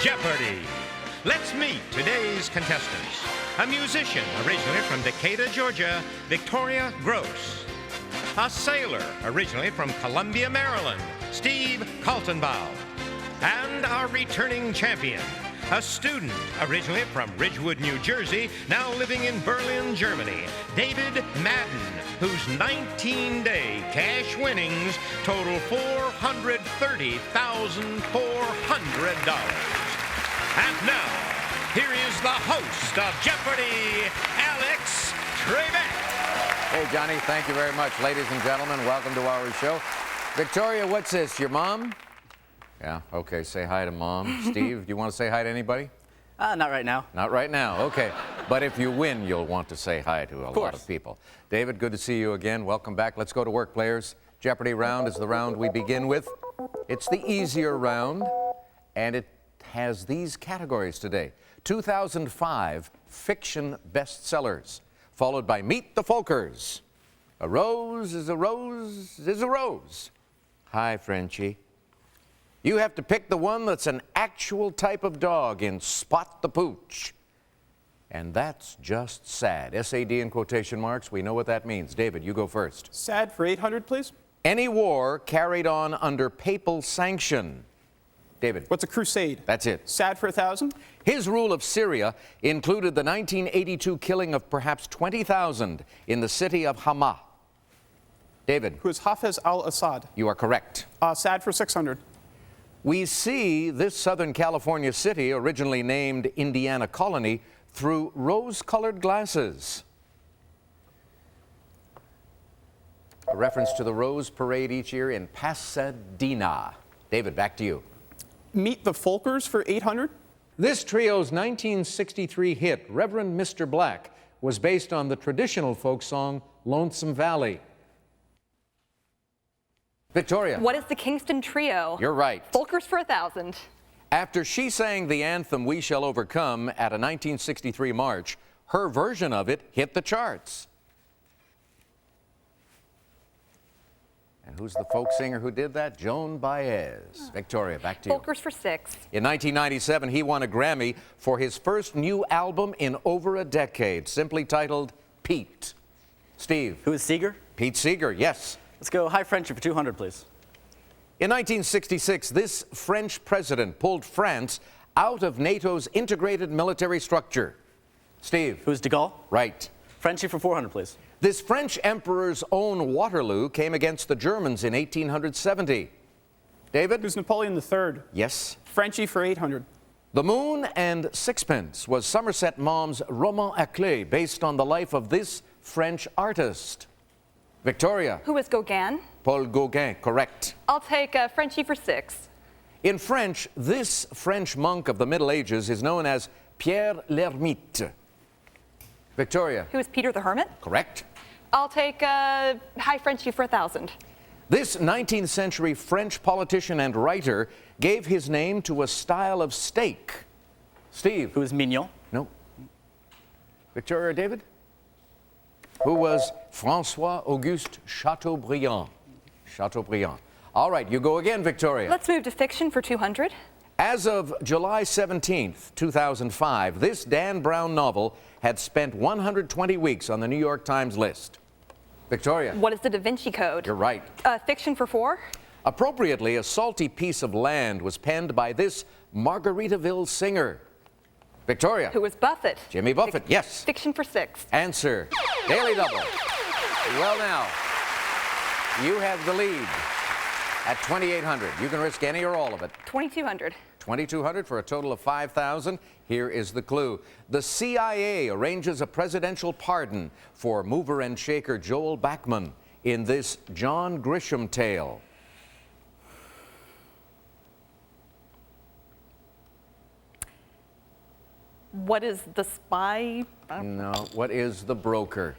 Jeopardy! Let's meet today's contestants. A musician originally from Decatur, Georgia, Victoria Gross. A sailor originally from Columbia, Maryland, Steve Kaltenbaum. And our returning champion, a student originally from Ridgewood, New Jersey, now living in Berlin, Germany, David Madden, whose 19-day cash winnings total $430,400. And now, here is the host of Jeopardy, Alex Trebek. Hey, Johnny, thank you very much. Ladies and gentlemen, welcome to our show. Victoria, what's this, your mom? Yeah, okay, say hi to Mom. Steve, do you want to say hi to anybody? Not right now. Not right now, okay. But if you win, you'll want to say hi to a lot of people. David, good to see you again. Welcome back. Let's go to work, players. Jeopardy round is the round we begin with. It's the easier round, and it has these categories today. 2005 fiction bestsellers, followed by Meet the Folkers. A rose is a rose is a rose. Hi, Frenchie. You have to pick the one that's an actual type of dog in Spot the Pooch. And that's just sad. SAD in quotation marks. We know what that means. David, you go first. Sad for 800, please. Any war carried on under papal sanction. David. What's a crusade? That's it. Sad for 1,000. His rule of Syria included the 1982 killing of perhaps 20,000 in the city of Hama. David. Who is Hafez al-Assad? You are correct. Sad for 600. We see this Southern California city, originally named Indiana Colony, through rose-colored glasses. A reference to the Rose Parade each year in Pasadena. David, back to you. Meet the Folkers for 800. This trio's 1963 hit, Reverend Mr. Black, was based on the traditional folk song Lonesome Valley. Victoria. What is the Kingston Trio? You're right. Folkers for 1,000. After she sang the anthem We Shall Overcome at a 1963 march, her version of it hit the charts. And who's the folk singer who did that? Joan Baez. Victoria, back to you. Folkers for 6. In 1997, he won a Grammy for his first new album in over a decade, simply titled Pete. Steve. Who is Seeger? Pete Seeger, yes. Let's go High Frenchie for 200, please. In 1966, this French president pulled France out of NATO's integrated military structure. Steve. Who is de Gaulle? Right. Frenchie for 400, please. This French emperor's own Waterloo came against the Germans in 1870. David? Who's Napoleon III? Yes. Frenchie for 800. The Moon and Sixpence was Somerset Maugham's roman à clef based on the life of this French artist. Victoria. Who is Gauguin? Paul Gauguin, correct. I'll take Frenchie for 6. In French, this French monk of the Middle Ages is known as Pierre l'Ermite. Victoria. Who is Peter the Hermit? Correct. I'll take High Frenchie for 1,000. This 19th century French politician and writer gave his name to a style of steak. Steve. Who is Mignon? No. Victoria or David? Who was François Auguste Chateaubriand. Chateaubriand. All right, you go again, Victoria. Let's move to fiction for 200. As of July 17th, 2005, this Dan Brown novel had spent 120 weeks on the New York Times list. Victoria. What is the Da Vinci Code? You're right. Fiction for 4. Appropriately, A Salty Piece of Land was penned by this Margaritaville singer. Victoria. Who is Buffett? Jimmy Buffett, yes. Fiction for 6. Answer. Daily Double. Well, now, you have the lead at 2,800. You can risk any or all of it. 2,200. 2,200 for a total of 5,000. Here is the clue. The CIA arranges a presidential pardon for mover and shaker Joel Bachman in this John Grisham tale. What is the spy? No, what is The Broker?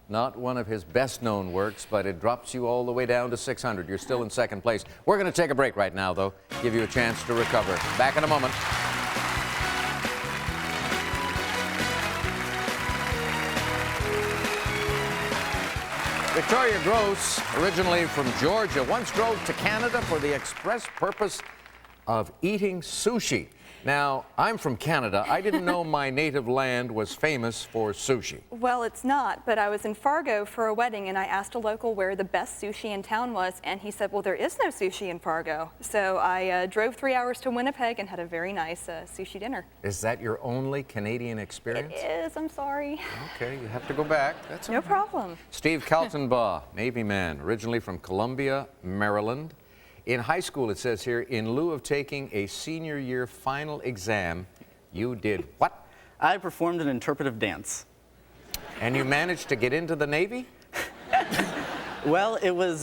Not one of his best-known works, but it drops you all the way down to 600. You're still in second place. We're going to take a break right now, though. Give you a chance to recover. Back in a moment. Victoria Gross, originally from Georgia, once drove to Canada for the express purpose of eating sushi. Now, I'm from Canada. I didn't know my native land was famous for sushi. Well, it's not, but I was in Fargo for a wedding and I asked a local where the best sushi in town was, and he said, well, there is no sushi in Fargo. So I drove 3 hours to Winnipeg and had a very nice sushi dinner. Is that your only Canadian experience? It is, I'm sorry. Okay, you have to go back. That's all No right. problem. Steve Kaltenbaugh, Navy man, originally from Columbia, Maryland. In high school, it says here, in lieu of taking a senior year final exam, you did what? I performed an interpretive dance. And you managed to get into the Navy? Well, it was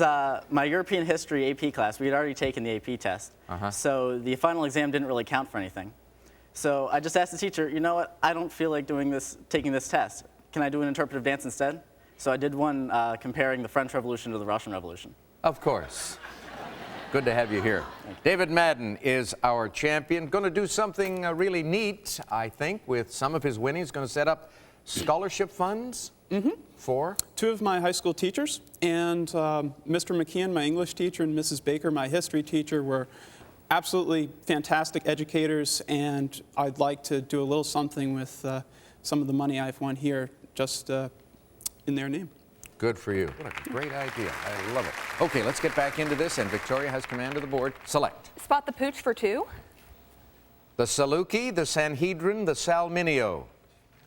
my European history AP class. We had already taken the AP test. So the final exam didn't really count for anything. So I just asked the teacher, you know what, I don't feel like taking this test. Can I do an interpretive dance instead? So I did one comparing the French Revolution to the Russian Revolution. Of course. Good to have you here. David Madden is our champion. Going to do something really neat, I think, with some of his winnings. Going to set up scholarship funds for? 2 of my high school teachers, and Mr. McKeon, my English teacher, and Mrs. Baker, my history teacher, were absolutely fantastic educators, and I'd like to do a little something with some of the money I've won here, just in their name. Good for you. What a great idea. I love it. Okay, let's get back into this, and Victoria has command of the board. Select. Spot the pooch for 2. The Saluki, the Sanhedrin, the Salminio.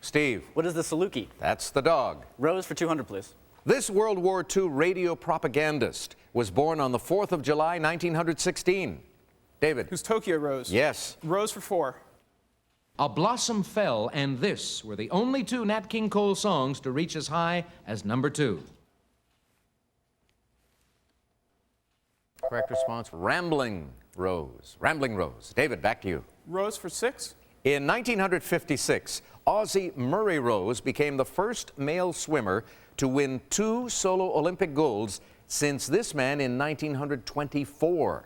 Steve. What is the Saluki? That's the dog. Rose for 200, please. This World War II radio propagandist was born on the 4th of July, 1916. David. Who's Tokyo Rose? Yes. Rose for 4. A Blossom Fell and This were the only 2 Nat King Cole songs to reach as high as number 2. Correct response, Rambling Rose. Rambling Rose. David, back to you. Rose for 6. In 1956, Aussie Murray Rose became the first male swimmer to win 2 solo Olympic golds since this man in 1924.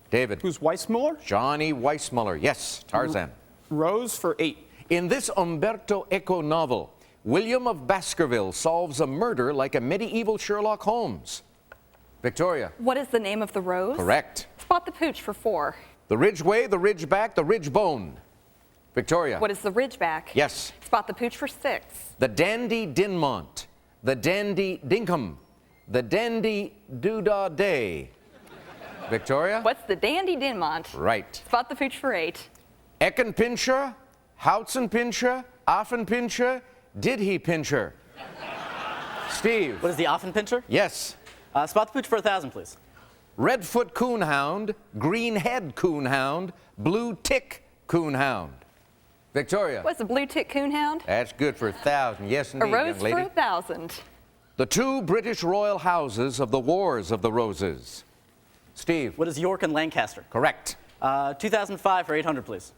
David. Who's Weissmuller? Johnny Weissmuller. Yes, Tarzan. Rose for 8. In this Umberto Eco novel, William of Baskerville solves a murder like a medieval Sherlock Holmes. Victoria. What is the name of the rose? Correct. Spot the pooch for 4. The Ridgeway, the Ridgeback, the Ridgebone. Victoria. What is the ridgeback? Yes. Spot the pooch for 6. The Dandy Dinmont, the Dandy Dinkum, the Dandy Doodah Day. Victoria? What's the dandy Dinmont? Right. Spot the pooch for 8. Eckenpinscher, Hautzenpinscher, Affenpinscher, Did he Pinscher? Steve. What is the Offenpinscher? Yes. Spot the pooch for 1,000, please. Redfoot Coonhound, Greenhead Coonhound, Blue Tick Coonhound. Victoria. What's the blue tick coonhound? That's good for 1,000. Yes, A indeed, rose young for lady. 1,000. The 2 British royal houses of the Wars of the Roses. Steve. What is York and Lancaster? Correct. 2005 for 800, please.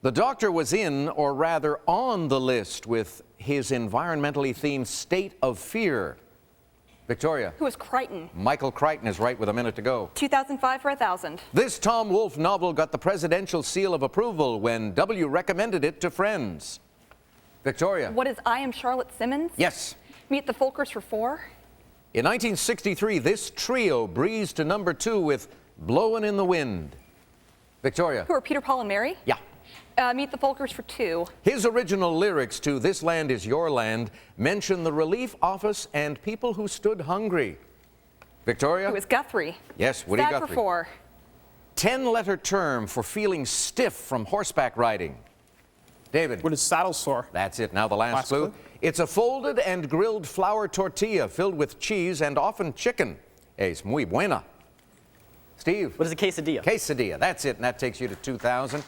The Doctor was in, or rather on the list with his environmentally themed State of Fear. Victoria. Who is Crichton? Michael Crichton is right with a minute to go. 2005 for 1,000. This Tom Wolfe novel got the presidential seal of approval when W recommended it to friends. Victoria. What is I Am Charlotte Simmons? Yes. Meet the Folkers for 4. In 1963, this trio breezed to number 2 with Blowin' in the Wind. Victoria. Who are Peter, Paul, and Mary? Yeah. Meet the Folkers for 2. His original lyrics to This Land Is Your Land mention the relief office and people who stood hungry. Victoria? Who is Guthrie? Yes, Woody Sad Guthrie. for 4. 10-letter term for feeling stiff from horseback riding. David. What is saddle sore? That's it. Now the last Last clue. clue. It's a folded and grilled flour tortilla filled with cheese and often chicken. Es muy buena. Steve. What is a quesadilla? Quesadilla. That's it, and that takes you to 2,000.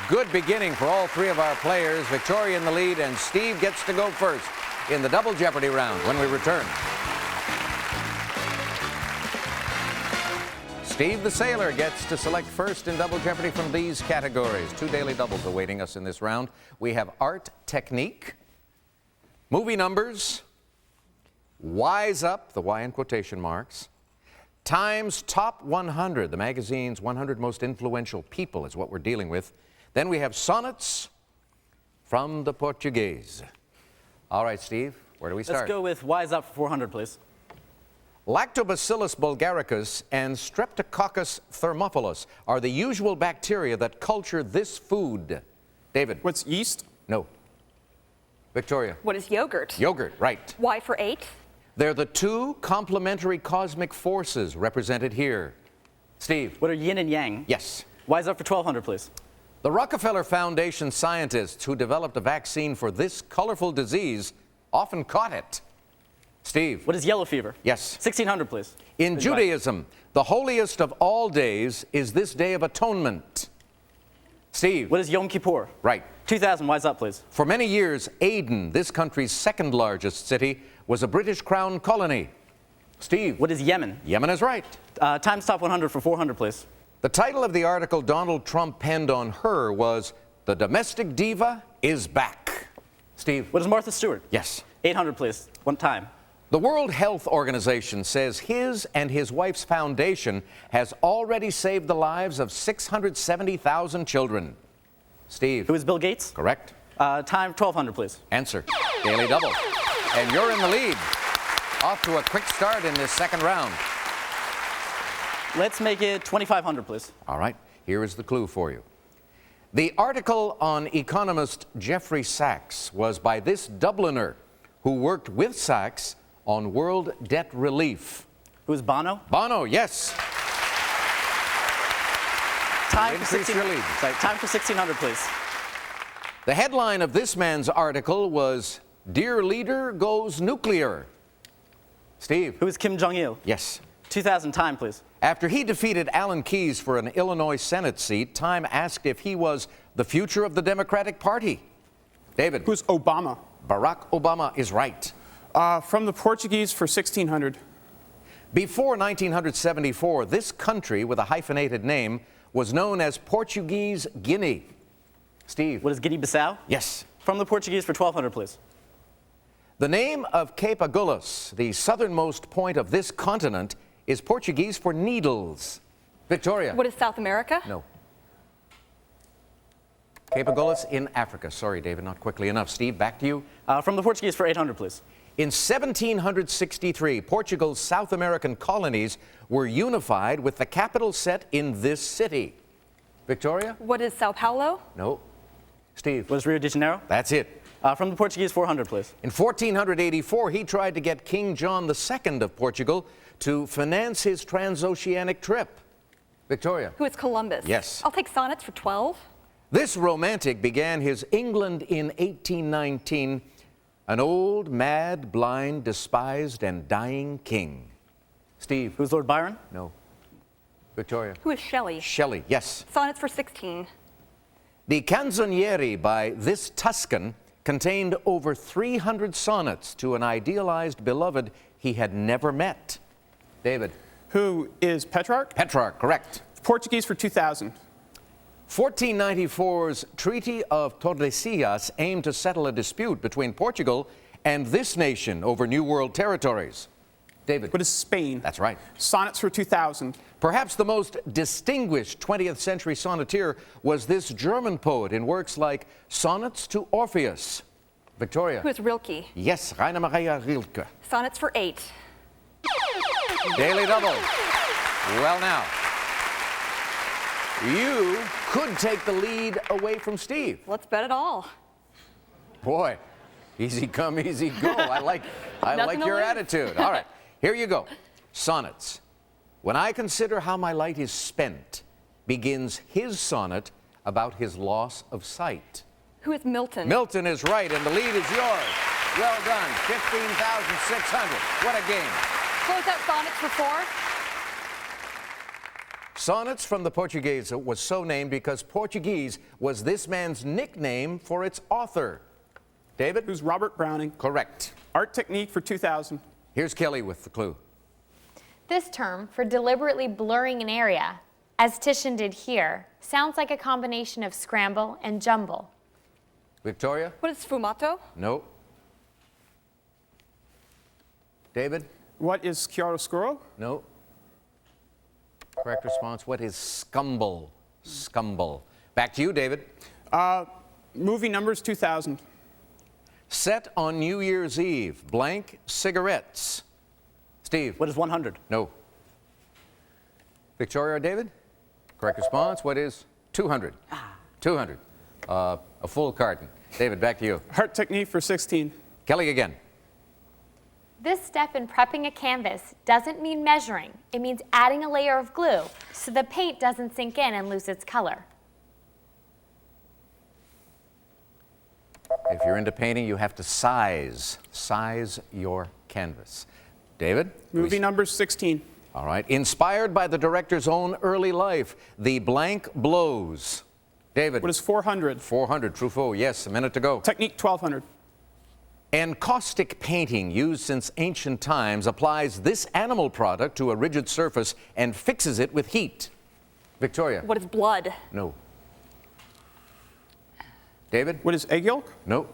Good beginning for all 3 of our players. Victoria in the lead, and Steve gets to go first in the Double Jeopardy round when we return. Steve the Sailor gets to select first in Double Jeopardy from these categories. 2 daily doubles awaiting us in this round. We have art technique, movie numbers, Wise Up, the Y in quotation marks, Time's Top 100, the magazine's 100 most influential people is what we're dealing with. Then we have sonnets from the Portuguese. All right, Steve, where do we start? Let's go with Wise Up for 400, please. Lactobacillus bulgaricus and Streptococcus thermophilus are the usual bacteria that culture this food. David? What's yeast? No. Victoria? What is yogurt? Yogurt, right. Y for 8. They're the two complementary cosmic forces represented here. Steve? What are yin and yang? Yes. Y's up for 1,200, please. The Rockefeller Foundation scientists who developed a vaccine for this colorful disease often caught it. Steve? What is yellow fever? Yes. 1,600, please. In Goodbye. Judaism, the holiest of all days is this Day of Atonement. Steve? What is Yom Kippur? Right. 2,000, Y's up, please. For many years, Aden, this country's second largest city, was a British crown colony. Steve? What is Yemen? Yemen is right. Times top 100 for 400, please. The title of the article Donald Trump penned on her was "The Domestic Diva is Back." Steve? What is Martha Stewart? Yes. 800, please. One time. The World Health Organization says his and his wife's foundation has already saved the lives of 670,000 children. Steve? Who is Bill Gates? Correct. Time 1,200, please. Answer. Daily double. And you're in the lead. Off to a quick start in this second round. Let's make it 2,500, please. All right, here is the clue for you. The article on economist Jeffrey Sachs was by this Dubliner who worked with Sachs on world debt relief. Who is Bono? Bono, yes. Time for Increase your lead. Sorry, time for 1,600, please. The headline of this man's article was "Dear Leader Goes Nuclear." Steve? Who is Kim Jong-il? Yes. 2,000, time, please. After he defeated Alan Keyes for an Illinois Senate seat, Time asked if he was the future of the Democratic Party. David? Who's Obama? Barack Obama is right. From the Portuguese for 1,600. Before 1974, this country with a hyphenated name was known as Portuguese Guinea. Steve? What is Guinea-Bissau? Yes. From the Portuguese for 1,200, please. The name of Cape Agulhas, the southernmost point of this continent, is Portuguese for needles. Victoria? What is South America? No. Cape Agulhas in Africa. Sorry, David, not quickly enough. Steve, back to you. From the Portuguese for 800, please. In 1763, Portugal's South American colonies were unified with the capital set in this city. Victoria? What is Sao Paulo? No. Steve? What is Rio de Janeiro? That's it. From the Portuguese, 400, please. In 1484, he tried to get King John II of Portugal to finance his transoceanic trip. Victoria? Who is Columbus? Yes. I'll take sonnets for 12. This romantic began his England in 1819, an old, mad, blind, despised, and dying king. Steve? Who's Lord Byron? No. Victoria? Who is Shelley? Shelley, yes. Sonnets for 16. The Canzoniere by this Tuscan contained over 300 sonnets to an idealized beloved he had never met. David? Who is Petrarch? Petrarch, correct. Portuguese for 2,000. 1494's Treaty of Tordesillas aimed to settle a dispute between Portugal and this nation over New World territories. David? What is Spain? That's right. Sonnets for 2,000. Perhaps the most distinguished 20th century sonneteer was this German poet in works like Sonnets to Orpheus. Victoria? Who is Rilke? Yes, Rainer Maria Rilke. Sonnets for 8. Daily double. Well now, you could take the lead away from Steve. Let's bet it all. Boy, easy come, easy go. I like Nothing to your lose. attitude. All right, here you go. Sonnets. When I consider how my light is spent, begins his sonnet about his loss of sight. Who is Milton? Milton is right, and the lead is yours. Well done, 15,600. What a game. Close out sonnets for 4. Sonnets from the Portuguese was so named because Portuguese was this man's nickname for its author. David? Who's Robert Browning? Correct. Art technique for 2,000. Here's Kelly with the clue. This term for deliberately blurring an area, as Titian did here, sounds like a combination of scramble and jumble. Victoria? What is sfumato? No. David? What is chiaroscuro? No. Correct response. What is scumble? Scumble. Back to you, David. Movie numbers 2,000. Set on New Year's Eve, blank cigarettes. Steve? What is 100? No. Victoria or David? Correct response. What is 200? 200. A full carton. David, back to you. Heart technique for 16. Kelly again. This step in prepping a canvas doesn't mean measuring. It means adding a layer of glue so the paint doesn't sink in and lose its color. If you're into painting, you have to size your canvas. David? Movie number 16. All right. Inspired by the director's own early life, The Blank Blows. David? What is 400? 400. Truffaut. Yes, a minute to go. Technique 1200. Encaustic painting, used since ancient times, applies this animal product to a rigid surface and fixes it with heat. Victoria? What is blood? No. David? What is egg yolk? No.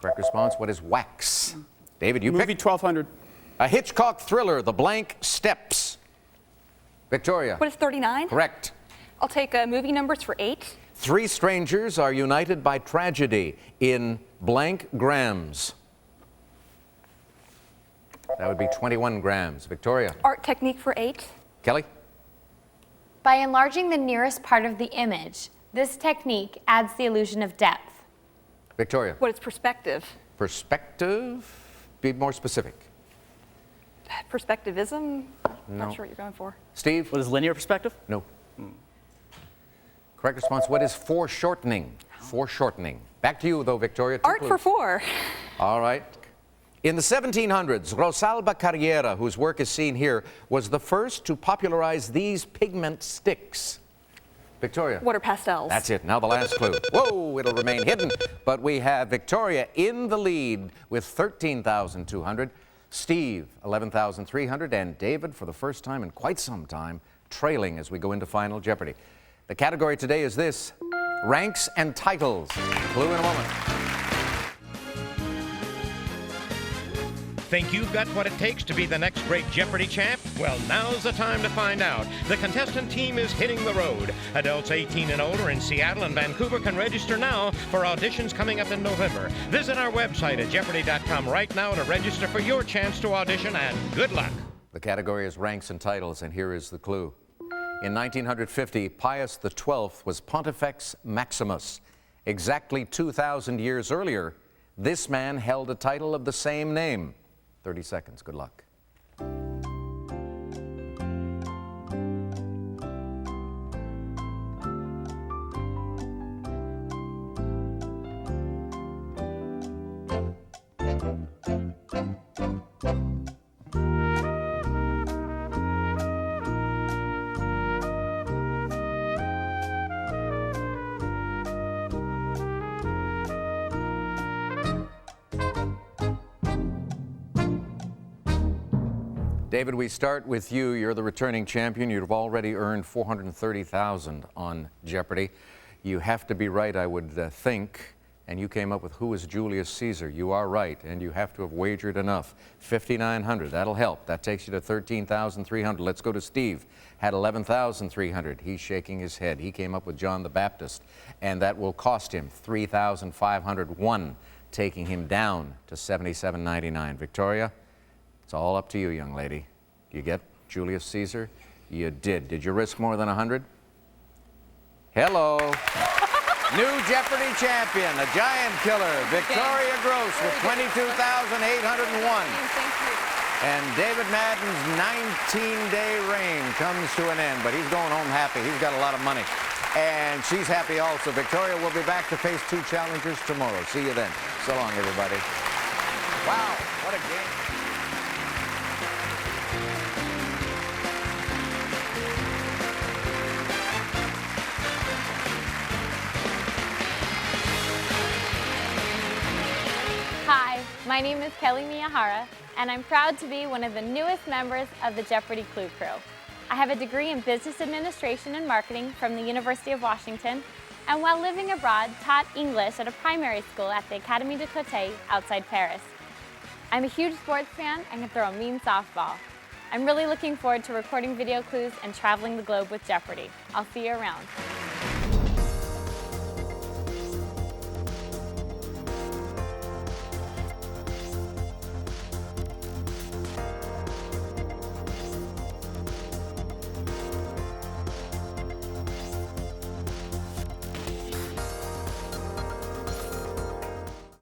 Correct response. What is wax? David, you Movie pick. 1200. A Hitchcock thriller, The Blank Steps. Victoria? What is 39? Correct. I'll take movie numbers for 8. Three strangers are united by tragedy in blank grams. That would be 21 grams. Victoria? Art technique for 8. Kelly? By enlarging the nearest part of the image, this technique adds the illusion of depth. Victoria? What is perspective? Perspective? Be more specific. Perspectivism? No. Not sure what you're going for. Steve? What is linear perspective? No. Correct response. What is foreshortening? Foreshortening. Back to you, though, Victoria. Art for 4. All right. In the 1700s, Rosalba Carriera, whose work is seen here, was the first to popularize these pigment sticks. Victoria. What are pastels? That's it. Now the last clue. Whoa, it'll remain hidden. But we have Victoria in the lead with 13,200. Steve, 11,300. And David, for the first time in quite some time, trailing as we go into Final Jeopardy. The category today is this: ranks and titles. Clue in a moment. Think you've got what it takes to be the next great Jeopardy champ? Well, now's the time to find out. The contestant team is hitting the road. Adults 18 and older in Seattle and Vancouver can register now for auditions coming up in November. Visit our website at Jeopardy.com right now to register for your chance to audition, and good luck. The category is ranks and titles, and here is the clue. In 1950, Pius XII was Pontifex Maximus. Exactly 2,000 years earlier, this man held a title of the same name. 30 seconds. Good luck. David, we start with you. You're the returning champion. You've already earned $430,000 on Jeopardy. You have to be right, I would think. And you came up with who is Julius Caesar. You are right, and you have to have wagered enough. $5,900. That'll help. That takes you to $13,300. Let's go to Steve. Had $11,300. He's shaking his head. He came up with John the Baptist, and that will cost him $3,501, taking him down to $77.99. Victoria? It's all up to you, young lady. You get Julius Caesar? You did. Did you risk more than 100? Hello. New Jeopardy champion, a giant killer, Victoria Gross with $22,801. Thank you. And David Madden's 19-day reign comes to an end, but he's going home happy. He's got a lot of money. And she's happy also. Victoria will be back to face 2 challengers tomorrow. See you then. So long, everybody. Wow, what a game. Hi, my name is Kelly Miyahara, and I'm proud to be one of the newest members of the Jeopardy Clue Crew. I have a degree in Business Administration and Marketing from the University of Washington, and while living abroad, taught English at a primary school at the Académie de Côté outside Paris. I'm a huge sports fan and can throw a mean softball. I'm really looking forward to recording video clues and traveling the globe with Jeopardy. I'll see you around.